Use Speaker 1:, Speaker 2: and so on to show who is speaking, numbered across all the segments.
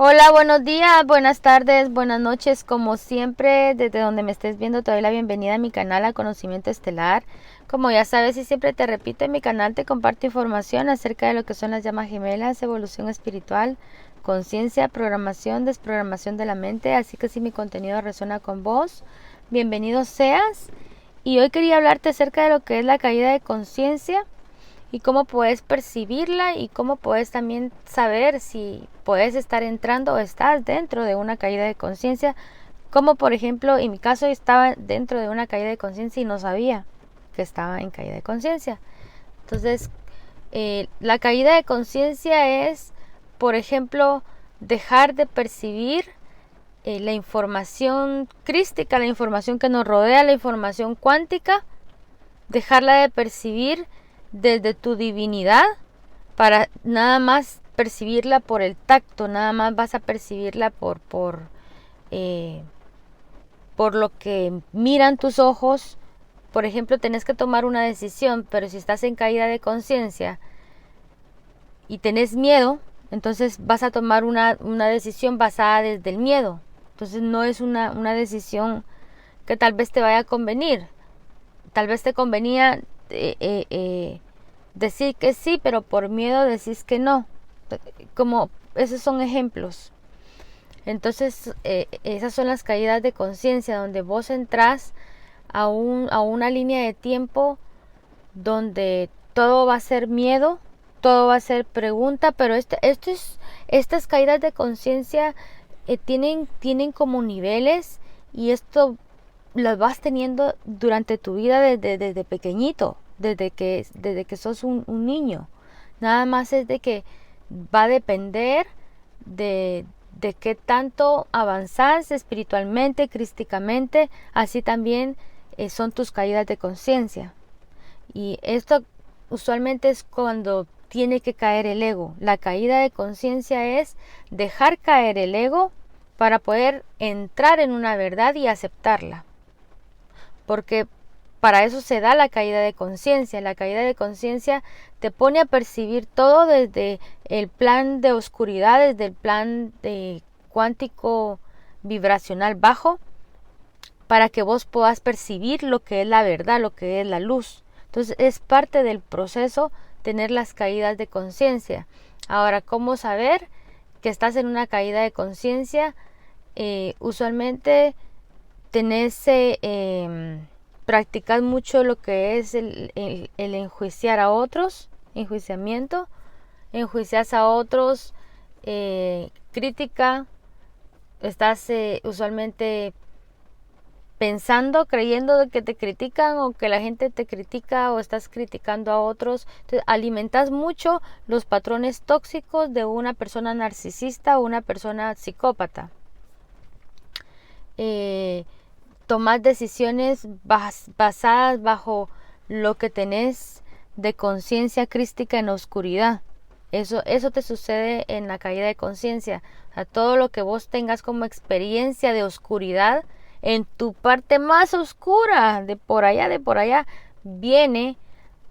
Speaker 1: Hola, buenos días, buenas tardes, buenas noches, como siempre, desde donde me estés viendo te doy la bienvenida a mi canal a Conocimiento Estelar. Como ya sabes y siempre te repito, en mi canal te comparto información acerca de lo que son las llamas gemelas, evolución espiritual, conciencia, programación, desprogramación de la mente, así que si mi contenido resuena con vos, bienvenido seas. Y hoy quería hablarte acerca de lo que es la caída de conciencia y cómo puedes percibirla y cómo puedes también saber si puedes estar entrando o estás dentro de una caída de conciencia, como por ejemplo en mi caso estaba dentro de una caída de conciencia y no sabía que estaba en caída de conciencia. Entonces la caída de conciencia es, por ejemplo, dejar de percibir la información crística, la información que nos rodea, la información cuántica, dejarla de percibir desde tu divinidad para nada más percibirla por el tacto, nada más vas a percibirla eh, por lo que miran tus ojos. Por ejemplo, tenés que tomar una decisión, pero si estás en caída de conciencia y tenés miedo, entonces vas a tomar una decisión basada desde el miedo. Entonces no es una decisión que tal vez te vaya a convenir. Tal vez te convenía decir que sí, pero por miedo decís que no. Como esos son ejemplos. Entonces, esas son las caídas de conciencia, donde vos entrás a una línea de tiempo donde todo va a ser miedo, todo va a ser pregunta, pero estas caídas de conciencia tienen como niveles, y esto las vas teniendo durante tu vida desde pequeñito, desde que sos un niño. Nada más es de que va a depender de qué tanto avanzás espiritualmente, crísticamente, así también son tus caídas de conciencia. Y esto usualmente es cuando tiene que caer el ego. La caída de conciencia es dejar caer el ego para poder entrar en una verdad y aceptarla. Porque para eso se da la caída de conciencia. La caída de conciencia te pone a percibir todo desde el plan de oscuridad, desde el plan de cuántico vibracional bajo, para que vos puedas percibir lo que es la verdad, lo que es la luz. Entonces es parte del proceso tener las caídas de conciencia. Ahora, ¿cómo saber que estás en una caída de conciencia? Usualmente tenés, practicas mucho lo que es el enjuiciar a otros, enjuiciamiento, enjuicias a otros, crítica, estás usualmente pensando, creyendo de que te critican o que la gente te critica, o estás criticando a otros. Entonces, alimentas mucho los patrones tóxicos de una persona narcisista o una persona psicópata. Tomás decisiones basadas bajo lo que tenés de conciencia crística en la oscuridad. Eso te sucede en la caída de conciencia. O sea, todo lo que vos tengas como experiencia de oscuridad, en tu parte más oscura, de por allá, viene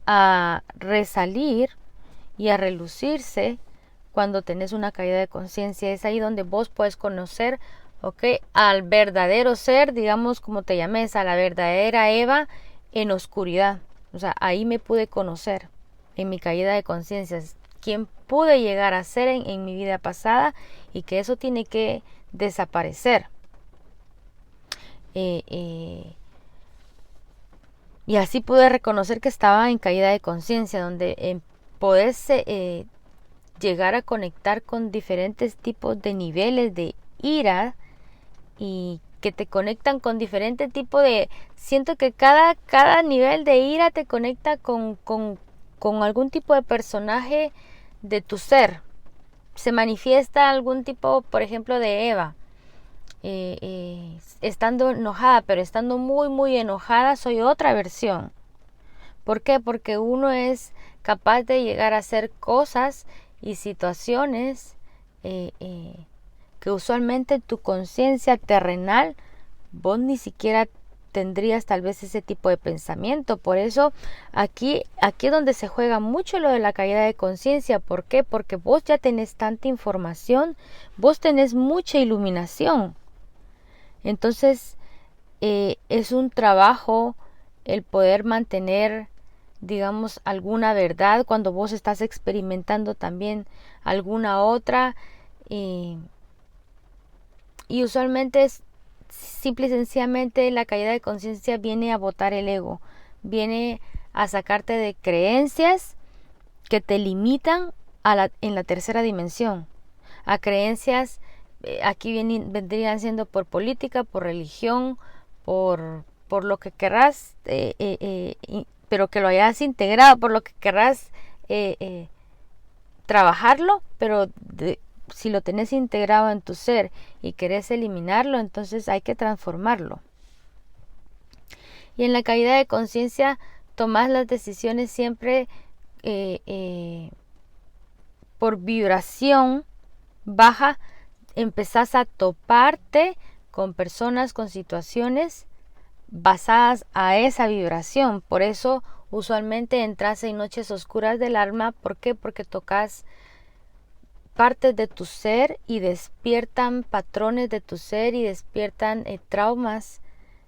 Speaker 1: a resalir y a relucirse cuando tenés una caída de conciencia. Es ahí donde vos puedes conocer, ¿ok?, al verdadero ser, digamos, como te llames, a la verdadera Eva en oscuridad. O sea, ahí me pude conocer en mi caída de conciencia, quién pude llegar a ser en mi vida pasada, y que eso tiene que desaparecer. Y así pude reconocer que estaba en caída de conciencia, donde podés llegar a conectar con diferentes tipos de niveles de ira, y que te conectan con diferentes tipos de... Siento que cada nivel de ira te conecta con algún tipo de personaje de tu ser. Se manifiesta algún tipo, por ejemplo, de Eva. Estando enojada, pero estando muy enojada, soy otra versión. ¿Por qué? Porque uno es capaz de llegar a hacer cosas y situaciones que usualmente tu conciencia terrenal vos ni siquiera tendrías tal vez ese tipo de pensamiento. Por eso aquí es donde se juega mucho lo de la caída de conciencia. ¿Por qué? Porque vos ya tenés tanta información, vos tenés mucha iluminación. Entonces es un trabajo el poder mantener, digamos, alguna verdad cuando vos estás experimentando también alguna otra, y usualmente es simple y sencillamente la caída de conciencia viene a botar el ego, viene a sacarte de creencias que te limitan en la tercera dimensión, a creencias, aquí vendrían siendo por política, por religión, por lo que querrás, pero que lo hayas integrado, por lo que querrás trabajarlo, pero si lo tenés integrado en tu ser y querés eliminarlo, entonces hay que transformarlo. Y en la caída de conciencia tomás las decisiones siempre por vibración baja, empezás a toparte con personas, con situaciones basadas a esa vibración. Por eso usualmente entras en noches oscuras del alma. ¿Por qué? Porque tocas partes de tu ser y despiertan patrones de tu ser y despiertan traumas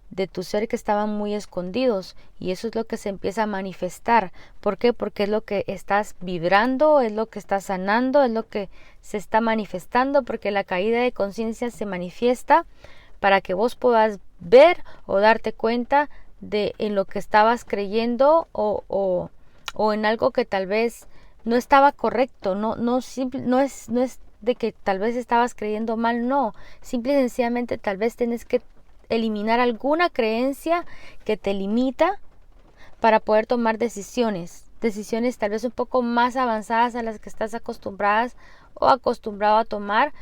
Speaker 1: de tu ser que estaban muy escondidos, y eso es lo que se empieza a manifestar. ¿Por qué? Porque es lo que estás vibrando, es lo que estás sanando, es lo que se está manifestando, porque la caída de conciencia se manifiesta para que vos puedas ver o darte cuenta de en lo que estabas creyendo o en algo que tal vez no estaba correcto. No es de que tal vez estabas creyendo mal, no, simple y sencillamente tal vez tienes que eliminar alguna creencia que te limita para poder tomar decisiones tal vez un poco más avanzadas a las que estás acostumbrado a tomar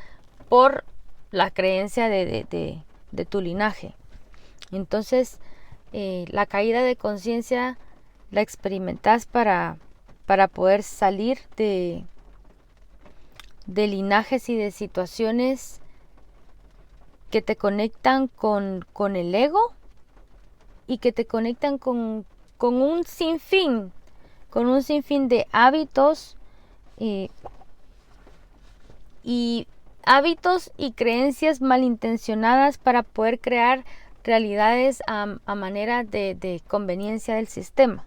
Speaker 1: por la creencia de tu linaje. Entonces la caída de conciencia la experimentas para poder salir de linajes y de situaciones que te conectan con el ego y que te conectan con un sinfín de hábitos y hábitos y creencias malintencionadas para poder crear realidades a manera de conveniencia del sistema.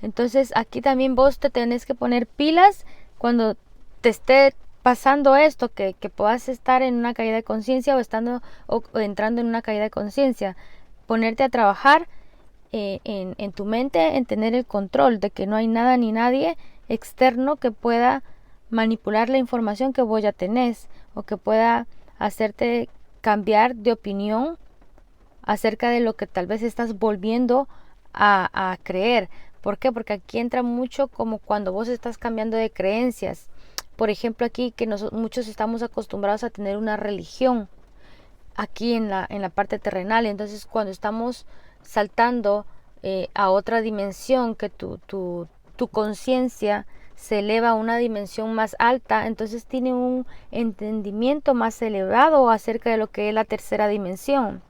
Speaker 1: Entonces aquí también vos te tenés que poner pilas cuando te esté pasando esto, que puedas estar en una caída de conciencia o entrando en una caída de conciencia, ponerte a trabajar en tu mente, en tener el control de que no hay nada ni nadie externo que pueda manipular la información que vos ya tenés o que pueda hacerte cambiar de opinión acerca de lo que tal vez estás volviendo a creer. ¿Por qué? Porque aquí entra mucho como cuando vos estás cambiando de creencias. Por ejemplo, aquí que muchos estamos acostumbrados a tener una religión aquí en la parte terrenal. Entonces cuando estamos saltando a otra dimensión, que tu conciencia se eleva a una dimensión más alta, entonces tiene un entendimiento más elevado acerca de lo que es la tercera dimensión.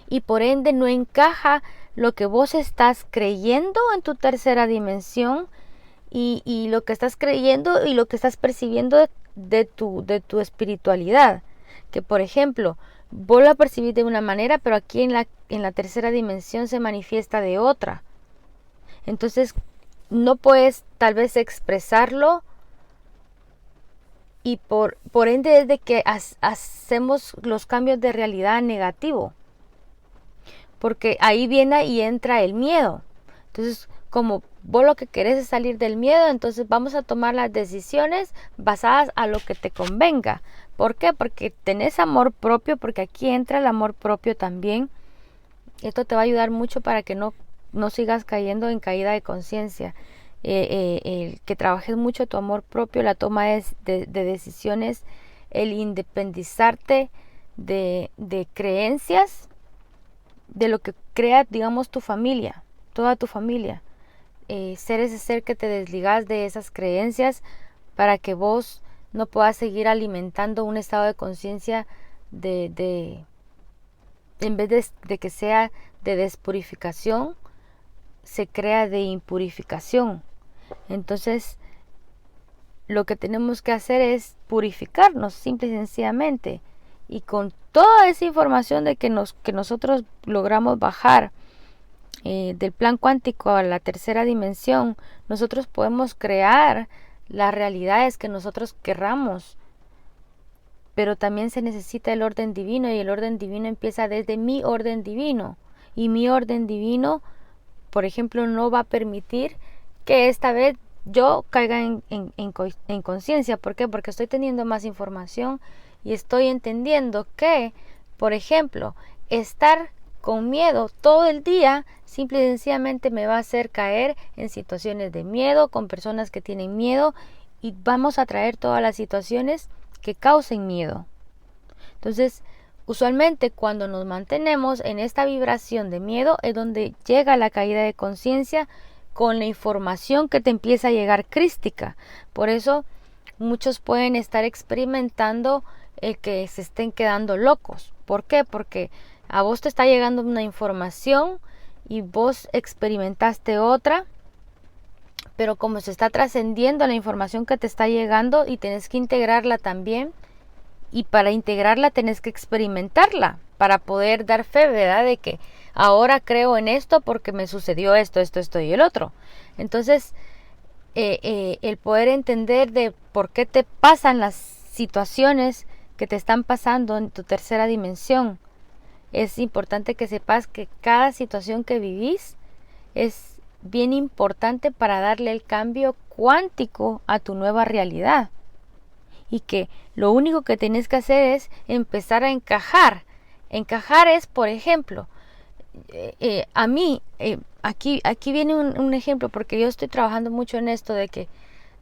Speaker 1: Y por ende no encaja lo que vos estás creyendo en tu tercera dimensión y lo que estás creyendo y lo que estás percibiendo de tu espiritualidad. Que por ejemplo, vos la percibís de una manera, pero aquí en la tercera dimensión se manifiesta de otra. Entonces no puedes tal vez expresarlo, y por ende es de que hacemos los cambios de realidad negativo, porque ahí viene y entra el miedo. Entonces, como vos lo que querés es salir del miedo, entonces vamos a tomar las decisiones basadas a lo que te convenga. ¿Por qué? Porque tenés amor propio, porque aquí entra el amor propio también. Esto te va a ayudar mucho para que no sigas cayendo en caída de conciencia. El que trabajes mucho tu amor propio, la toma de decisiones, el independizarte de creencias, de lo que crea, digamos, tu familia, toda tu familia. Ser ese ser que te desligas de esas creencias para que vos no puedas seguir alimentando un estado de conciencia de en vez de que sea de despurificación, se crea de impurificación. Entonces, lo que tenemos que hacer es purificarnos, simple y sencillamente. Y con toda esa información de que nosotros logramos bajar del plan cuántico a la tercera dimensión, nosotros podemos crear las realidades que nosotros querramos. Pero también se necesita el orden divino, y el orden divino empieza desde mi orden divino. Y mi orden divino, por ejemplo, no va a permitir que esta vez yo caiga en conciencia. ¿Por qué? Porque estoy teniendo más información y estoy entendiendo que, por ejemplo, estar con miedo todo el día simple y sencillamente me va a hacer caer en situaciones de miedo, con personas que tienen miedo, y vamos a traer todas las situaciones que causen miedo. Entonces, usualmente cuando nos mantenemos en esta vibración de miedo es donde llega la caída de conciencia, con la información que te empieza a llegar crística. Por eso muchos pueden estar experimentando que se estén quedando locos. ¿Por qué? Porque a vos te está llegando una información y vos experimentaste otra, pero como se está trascendiendo la información que te está llegando y tenés que integrarla también, y para integrarla tenés que experimentarla para poder dar fe, ¿verdad? De que ahora creo en esto porque me sucedió esto y el otro. Entonces, el poder entender de por qué te pasan las situaciones que te están pasando en tu tercera dimensión. Es importante que sepas que cada situación que vivís es bien importante para darle el cambio cuántico a tu nueva realidad. Y que lo único que tienes que hacer es empezar a encajar. Encajar es, por ejemplo, a mí, aquí viene un ejemplo, porque yo estoy trabajando mucho en esto de que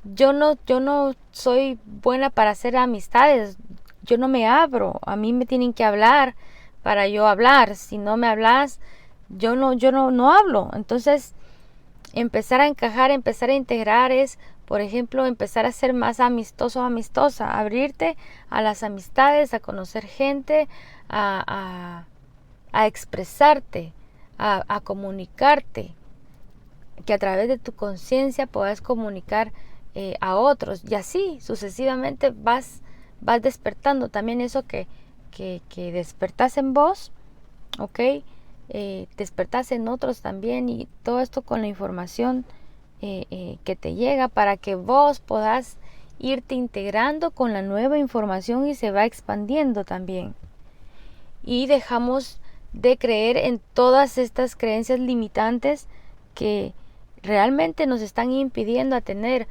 Speaker 1: yo no soy buena para hacer amistades, yo no me abro, a mí me tienen que hablar para yo hablar. Si no me hablas, yo no hablo. Entonces, empezar a encajar, empezar a integrar es, por ejemplo, empezar a ser más amistoso, amistosa, abrirte a las amistades, a conocer gente, a expresarte, a comunicarte, que a través de tu conciencia puedas comunicar a otros, y así sucesivamente vas despertando también eso que despertás en vos, ¿ok? Despertás en otros también, y todo esto con la información que te llega para que vos puedas irte integrando con la nueva información y se va expandiendo también. Y dejamos de creer en todas estas creencias limitantes que realmente nos están impidiendo a tener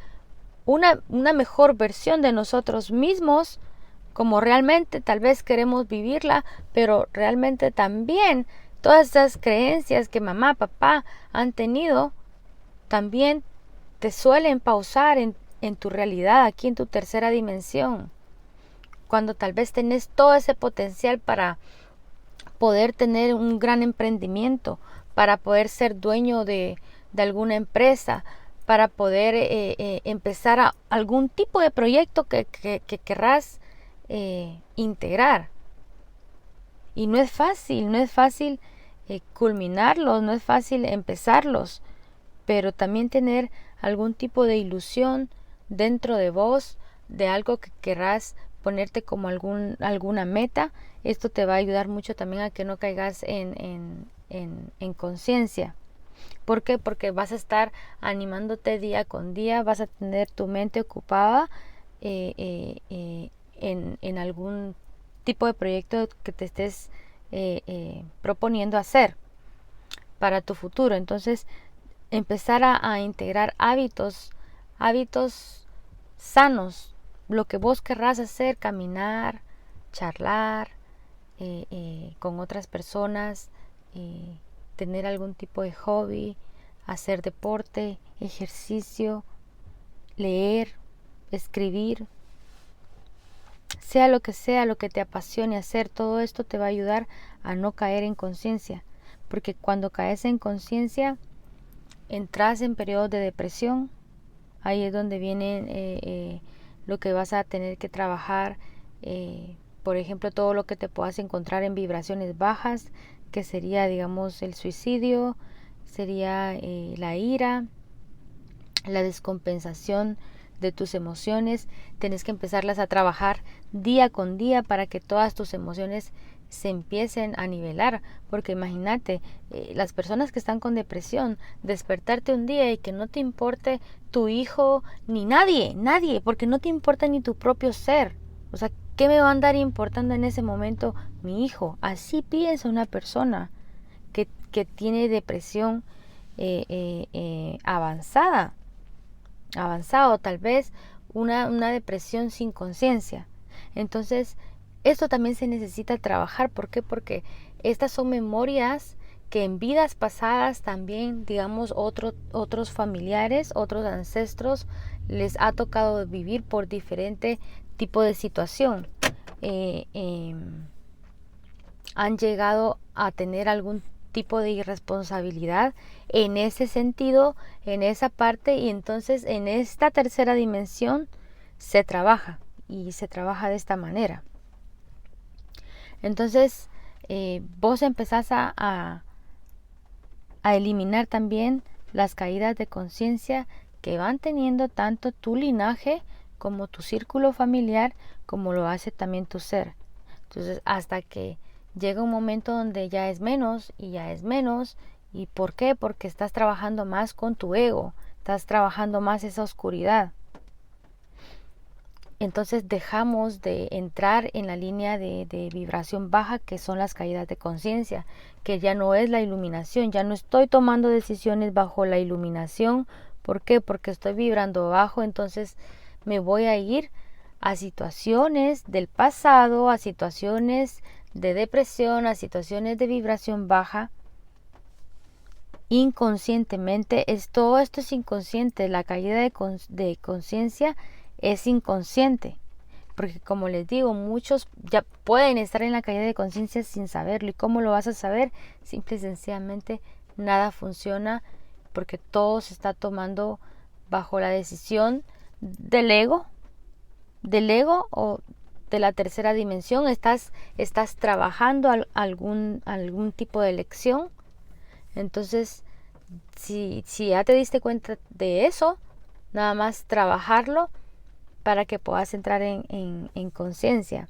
Speaker 1: una mejor versión de nosotros mismos, como realmente tal vez queremos vivirla, pero realmente también todas esas creencias que mamá, papá han tenido, también te suelen pausar en tu realidad, aquí en tu tercera dimensión, cuando tal vez tenés todo ese potencial para poder tener un gran emprendimiento, para poder ser dueño de alguna empresa, para poder empezar algún tipo de proyecto que querrás integrar. Y no es fácil culminarlos, no es fácil empezarlos, pero también tener algún tipo de ilusión dentro de vos, de algo que querrás ponerte como alguna meta. Esto te va a ayudar mucho también a que no caigas en conciencia. ¿Por qué? Porque vas a estar animándote día con día, vas a tener tu mente ocupada en algún tipo de proyecto que te estés proponiendo hacer para tu futuro. Entonces, empezar a integrar hábitos sanos, lo que vos querrás hacer, caminar, charlar con otras personas, tener algún tipo de hobby, hacer deporte, ejercicio, leer, escribir, sea lo que te apasione hacer. Todo esto te va a ayudar a no caer en conciencia, porque cuando caes en conciencia entras en periodos de depresión. Ahí es donde viene lo que vas a tener que trabajar por ejemplo, todo lo que te puedas encontrar en vibraciones bajas, que sería, digamos, el suicidio, sería la ira, la descompensación de tus emociones. Tienes que empezarlas a trabajar día con día para que todas tus emociones se empiecen a nivelar, porque imagínate, las personas que están con depresión, despertarte un día y que no te importe tu hijo ni nadie, porque no te importa ni tu propio ser. O sea, ¿qué me va a andar importando en ese momento mi hijo? Así piensa una persona que tiene depresión avanzado, tal vez una depresión sin conciencia. Entonces, esto también se necesita trabajar. ¿Por qué? Porque estas son memorias que en vidas pasadas también, digamos, otros familiares, otros ancestros, les ha tocado vivir por diferente tipo de situación. Han llegado a tener algún tipo de irresponsabilidad en ese sentido, en esa parte, y entonces en esta tercera dimensión se trabaja, y se trabaja de esta manera. Entonces vos empezás a eliminar también las caídas de conciencia que van teniendo tanto tu linaje como tu círculo familiar, como lo hace también tu ser. Entonces, hasta que llega un momento donde ya es menos y ya es menos. ¿Y por qué? Porque estás trabajando más con tu ego, estás trabajando más esa oscuridad. Entonces dejamos de entrar en la línea de vibración baja, que son las caídas de conciencia, que ya no es la iluminación. Ya no estoy tomando decisiones bajo la iluminación. ¿Por qué? Porque estoy vibrando bajo. Entonces me voy a ir a situaciones del pasado, a situaciones de depresión, a situaciones de vibración baja, inconscientemente. Todo esto es inconsciente. La caída de conciencia es inconsciente, porque como les digo, muchos ya pueden estar en la caída de conciencia sin saberlo. ¿Y cómo lo vas a saber? Simple y sencillamente nada funciona, porque todo se está tomando bajo la decisión del ego o de la tercera dimensión. Estás trabajando algún tipo de lección. Entonces, si ya te diste cuenta de eso, nada más trabajarlo para que puedas entrar en conciencia.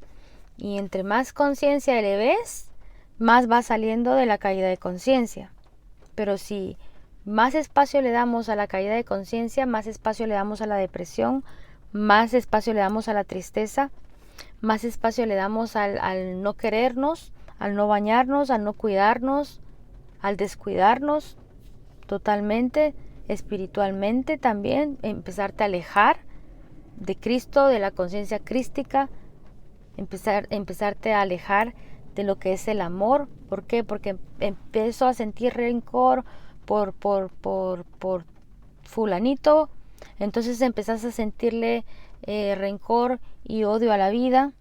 Speaker 1: Y entre más conciencia le ves, más va saliendo de la caída de conciencia. Pero si más espacio le damos a la caída de conciencia, más espacio le damos a la depresión, más espacio le damos a la tristeza, más espacio le damos al no querernos, al no bañarnos, al no cuidarnos, al descuidarnos totalmente, espiritualmente también, empezarte a alejar de Cristo, de la conciencia crística, empezarte a alejar de lo que es el amor. ¿Por qué? Porque empiezo a sentir rencor por fulanito. Entonces empezás a sentirle rencor y odio a la vida.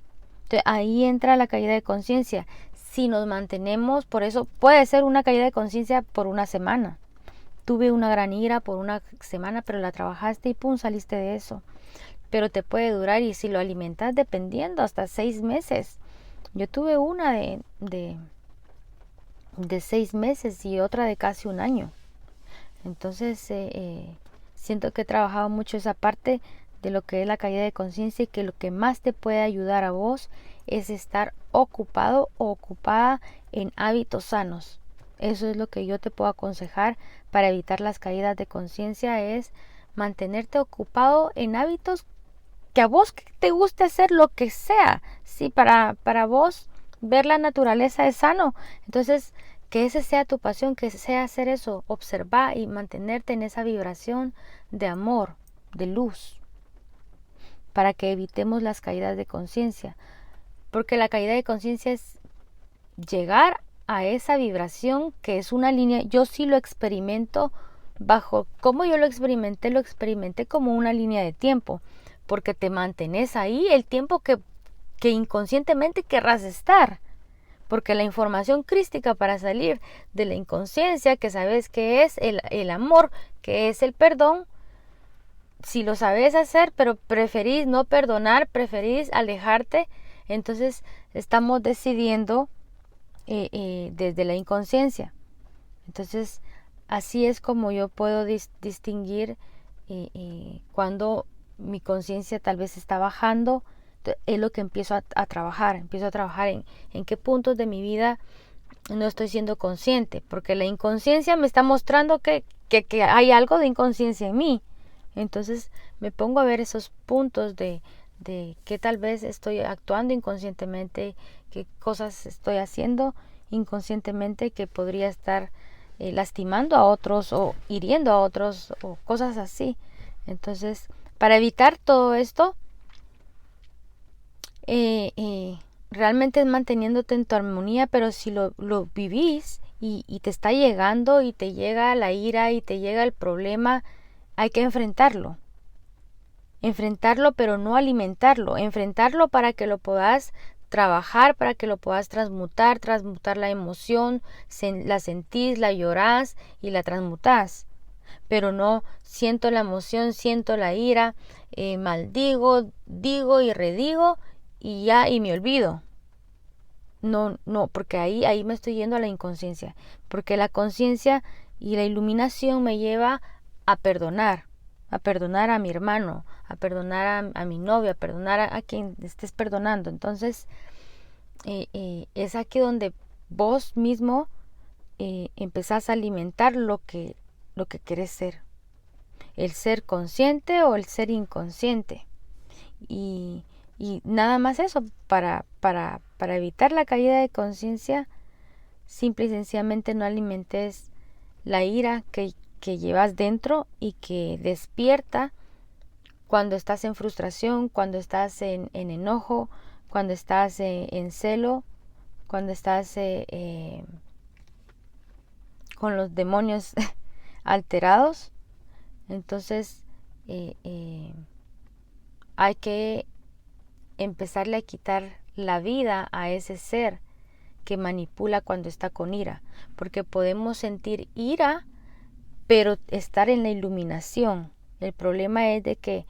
Speaker 1: Entonces, ahí entra la caída de conciencia. Si nos mantenemos, por eso puede ser una caída de conciencia por una semana. Tuve una gran ira por una semana, pero la trabajaste y pum, saliste de eso. Pero te puede durar, y si lo alimentas, dependiendo, hasta 6 meses. Yo tuve una de 6 meses y otra de casi un año. Entonces siento que he trabajado mucho esa parte de lo que es la caída de conciencia, y que lo que más te puede ayudar a vos es estar ocupado o ocupada en hábitos sanos. Eso es lo que yo te puedo aconsejar para evitar las caídas de conciencia, es mantenerte ocupado en hábitos que a vos te guste hacer, lo que sea. Sí, para vos ver la naturaleza es sano. Entonces, que ese sea tu pasión, que sea hacer eso, observar y mantenerte en esa vibración de amor, de luz, para que evitemos las caídas de conciencia. Porque la caída de conciencia es llegar a esa vibración que es una línea. Yo sí lo experimento bajo, como yo lo experimenté como una línea de tiempo, porque te mantenés ahí el tiempo que inconscientemente querrás estar. Porque la información crística para salir de la inconsciencia, que sabes que es el amor, que es el perdón, si lo sabes hacer, pero preferís no perdonar, preferís alejarte, Entonces estamos decidiendo desde la inconsciencia. Entonces así es como yo puedo distinguir cuando mi conciencia tal vez está bajando. Es lo que empiezo a trabajar. Empiezo a trabajar en qué puntos de mi vida no estoy siendo consciente, porque la inconsciencia me está mostrando que hay algo de inconsciencia en mí. Entonces me pongo a ver esos puntos de que tal vez estoy actuando inconscientemente, qué cosas estoy haciendo inconscientemente que podría estar lastimando a otros o hiriendo a otros o cosas así. Entonces, para evitar todo esto, realmente es manteniéndote en tu armonía, pero si lo vivís y te está llegando y te llega la ira y te llega el problema, hay que enfrentarlo. Enfrentarlo, pero no alimentarlo. Enfrentarlo para que lo puedas trabajar, para que lo puedas transmutar la emoción, la sentís, la llorás y la transmutás. Pero no siento la emoción, siento la ira, maldigo, digo y redigo y ya, y me olvido. No, porque ahí me estoy yendo a la inconsciencia, porque la conciencia y la iluminación me lleva a perdonar a mi hermano, a perdonar a mi novio, a perdonar a quien estés perdonando. Entonces es aquí donde vos mismo empezás a alimentar lo que querés ser, el ser consciente o el ser inconsciente. Y nada más eso, para evitar la caída de conciencia, simple y sencillamente no alimentes la ira que llevas dentro y que despierta cuando estás en frustración, cuando estás en enojo, cuando estás en celo, cuando estás con los demonios alterados. Entonces hay que empezarle a quitar la vida a ese ser que manipula cuando está con ira, porque podemos sentir ira pero estar en la iluminación. El problema es de que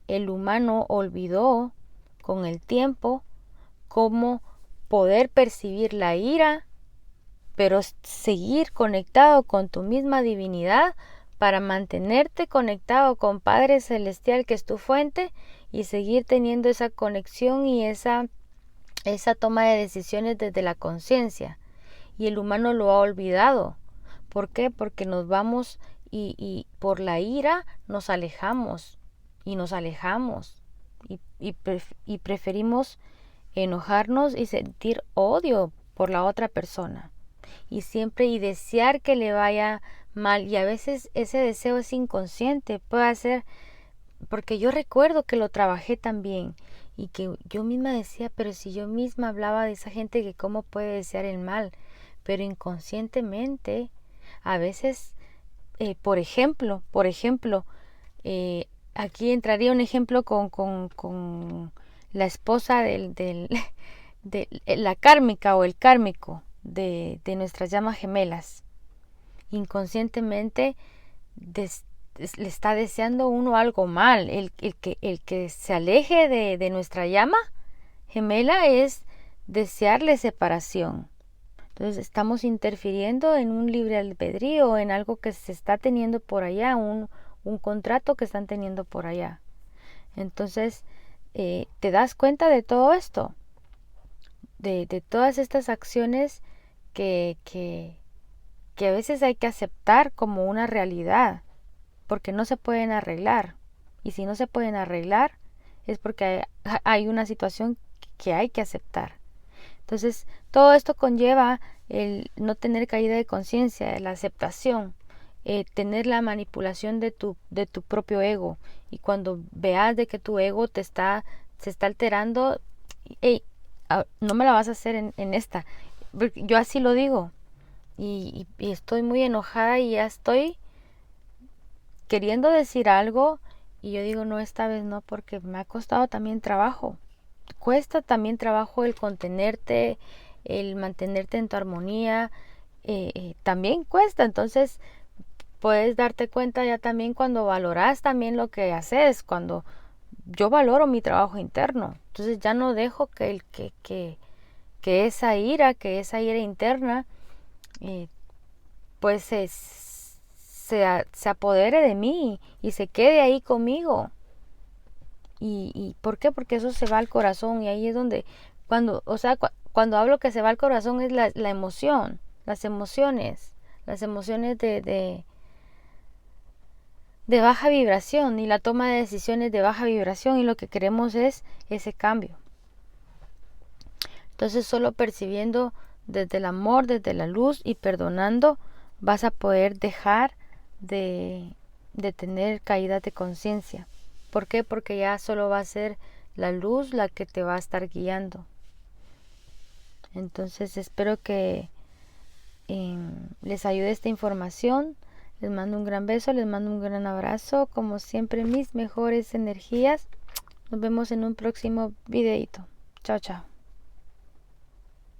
Speaker 1: el humano olvidó con el tiempo cómo poder percibir la ira, pero seguir conectado con tu misma divinidad para mantenerte conectado con Padre Celestial, que es tu fuente, y seguir teniendo esa conexión y esa toma de decisiones desde la conciencia. Y el humano lo ha olvidado. ¿Por qué? Porque nos vamos y por la ira nos alejamos y preferimos enojarnos y sentir odio por la otra persona y desear que le vaya mal, y a veces ese deseo es inconsciente, puede ser porque yo recuerdo que lo trabajé también y que yo misma decía, pero si yo misma hablaba de esa gente, que cómo puede desear el mal, pero inconscientemente a veces por ejemplo aquí entraría un ejemplo con la esposa de la kármica o el kármico de nuestras llamas gemelas. Inconscientemente le está deseando uno algo mal. El que se aleje de nuestra llama gemela es desearle separación. Entonces estamos interfiriendo en un libre albedrío, en algo que se está teniendo por allá, un contrato que están teniendo por allá. Entonces te das cuenta de todo esto, de todas estas acciones que a veces hay que aceptar como una realidad, porque no se pueden arreglar. Y si no se pueden arreglar, es porque hay una situación que hay que aceptar. Entonces, todo esto conlleva el no tener caída de conciencia, la aceptación, tener la manipulación de tu propio ego. Y cuando veas de que tu ego se está alterando, hey, no me la vas a hacer en esta. Yo así lo digo. Y estoy muy enojada y ya estoy queriendo decir algo. Y yo digo, no, esta vez no, porque me ha costado también trabajo. Cuesta también trabajo el contenerte, el mantenerte en tu armonía, también cuesta. Entonces puedes darte cuenta ya también cuando valoras también lo que haces, cuando yo valoro mi trabajo interno, Entonces ya no dejo que esa ira interna, pues se apodere de mí y se quede ahí conmigo. ¿Y por qué? Porque eso se va al corazón, y ahí es donde, cuando hablo que se va al corazón es la emoción, las emociones de baja vibración, y la toma de decisiones de baja vibración, y lo que queremos es ese cambio. Entonces solo percibiendo desde el amor, desde la luz y perdonando, vas a poder dejar de tener caídas de conciencia. ¿Por qué? Porque ya solo va a ser la luz la que te va a estar guiando. Entonces espero que les ayude esta información. Les mando un gran beso, les mando un gran abrazo. Como siempre, mis mejores energías. Nos vemos en un próximo videito. Chao, chao.